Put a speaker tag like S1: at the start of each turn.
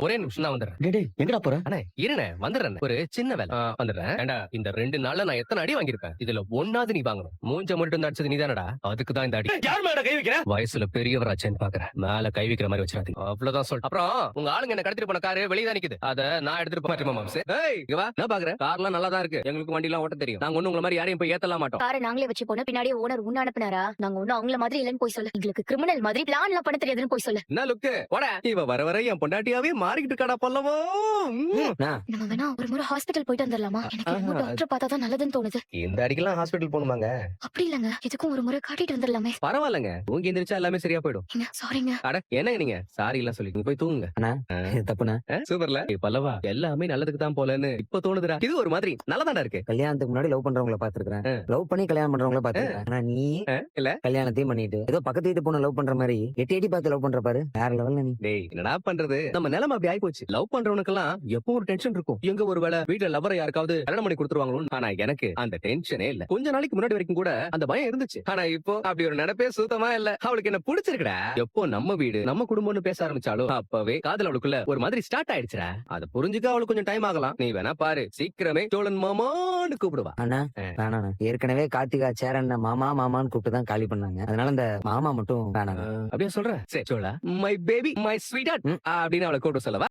S1: ஒரே நிமிஷம் நான் வந்துடுறேன்.
S2: டேய் எங்கடா போற?
S1: அண்ணே இருண்ணே வந்துடுறேன். ஒரு சின்ன வேலை வந்துடுறேன். ஏண்டா இந்த 2 நாள்ல நான் எத்தனை அடி வாங்கியிருப்பேன்? இதுல ஒண்ணாவது நீ வாங்கணும். மூஞ்ச மட்டும் அடிச்சது நீதானடா. அதுக்கு தான் இந்த அடி.
S2: யார் மேல கை வைக்கிற?
S1: வயசுல பெரியவராச்சேன்னு பாக்குறேன். மேல கை வைக்கிற மாதிரி வச்சிடாதீங்க. அவ்வளவுதான் சொல். அப்புறம் உங்க ஆளுங்க என்ன கடத்திட்டு போன காரு வெளியே தான் நிக்குது. அத நான் எடுத்துட்டு போறேன் மாம்ஸ். ஏய் இங்க வா. நான் பாக்குறேன். கார்லாம் நல்லா தான் இருக்கு. எங்களுக்கு வண்டி எல்லாம் ஓட்ட தெரியும். நாங்க ஒண்ணு உங்கள மாதிரி யாரையும் போய் ஏத்தலாம் மாட்டோம்.
S3: காரை நாங்களே வச்சு போன பின்னாடியே ஓனர் உன்ன அனுப்புனாரா? நாங்க ஒண்ணும் அவங்கள மாதிரி இல்லன்னு போய் சொல்லு. எங்களுக்கு கிரிமினல் மாதிரி பிளான் எல்லாம் பண்ண தெரியாதுன்னு போய் சொல்லு.
S1: என்ன லுக்கு? போடா. இவ வர வர என் பொண்டாட்டியாவே மாறிக்கிட்டு இருக்காடா பல்லவோ.
S3: நம்ம வேணா ஒரு முறை ஹாஸ்பிட்டல் போயிட்டு வந்துடலாமா? எனக்கு என்னமோ டாக்டர் பார்த்தா தான் நல்லதுன்னு தோணுது.
S1: இந்த அடிக்கெல்லாம் ஹாஸ்பிடல் போகணுமாங்க?
S3: அப்படி இல்லங்க, எதுக்கும் ஒரு முறை காட்டிட்டு வந்துடலாமே.
S1: பரவாயில்லங்க. தூங்கி எந்திரிச்சா எல்லாமே சரியா போயிடும்.
S3: என்ன சாரிங்க.
S1: அட என்னங்க நீங்க சாரி எல்லாம் சொல்லி போய் தூங்குங்க.
S2: தப்புண்ணா.
S1: சூப்பர்ல. பல்லவா எல்லாமே நல்லதுக்கு தான் போலன்னு இப்ப தோணுதுடா. இது ஒரு மாதிரி நல்லதாடா இருக்கு.
S2: கல்யாணத்துக்கு முன்னாடி லவ் பண்றவங்கள பாத்துருக்கேன். லவ் பண்ணி கல்யாணம் பண்றவங்கள பாத்துருக்கேன். ஆனா நீ
S1: இல்ல
S2: கல்யாணத்தையும் பண்ணிட்டு ஏதோ பக்கத்து வீட்டு பொண்ணு லவ் பண்ற மாதிரி எட்டி எட்டி பார்த்து லவ் பண்ற பாரு. வேற லெவல்ல நீ.
S1: டேய் என்னடா பண்றது? நம்ம நிலைமை அப்படி ஆயிப்போச்சு. லவ் பண்றவனுக்கெல்லாம் எப்போ ஒரு டென்ஷன் இருக்கும். எங்க ஒருவேளை வீட்டுல லவரை யாருக்காவது கல்யாணம் பண்ணி கொடுத்துருவாங்களோ. ஆனா எனக்கு அந்த டென்ஷனே இல்ல. கொஞ்ச நாளைக்கு முன்னாடி வரைக்கும் கூட அந்த பயம் இருந்துச்சு. ஆனா இப்போ அப்படி ஒரு நினைப்பே சுத்தமா இல்ல. அவளுக்கு என்ன பிடிச்சிருக்குடா. எப்போ நம்ம வீடு நம்ம குடும்பம்னு பேச ஆரம்பிச்சாலும் அப்பவே காதல் அவளுக்குள்ள ஒரு மாதிரி ஸ்டார்ட் ஆயிடுச்சுடா. அதை புரிஞ்சுக்க அவளுக்கு கொஞ்சம் டைம் ஆகலாம். நீ வேணா பாரு, சீக்கிரமே சோழன் மாமான்னு கூப்பிடுவா.
S2: ஆனா வேணாண்ணா. ஏற்கனவே கார்த்திகா சேரன் மாமா மாமான்னு கூப்பிட்டு தான் காலி பண்ணாங்க. அதனால இந்த மாமா மட்டும் வேணாங்க.
S1: அப்படியே சொல்ற. சரி Chola my baby my sweet அப்படின்னு அவளை கூப்பிட்டு சொல்லவா?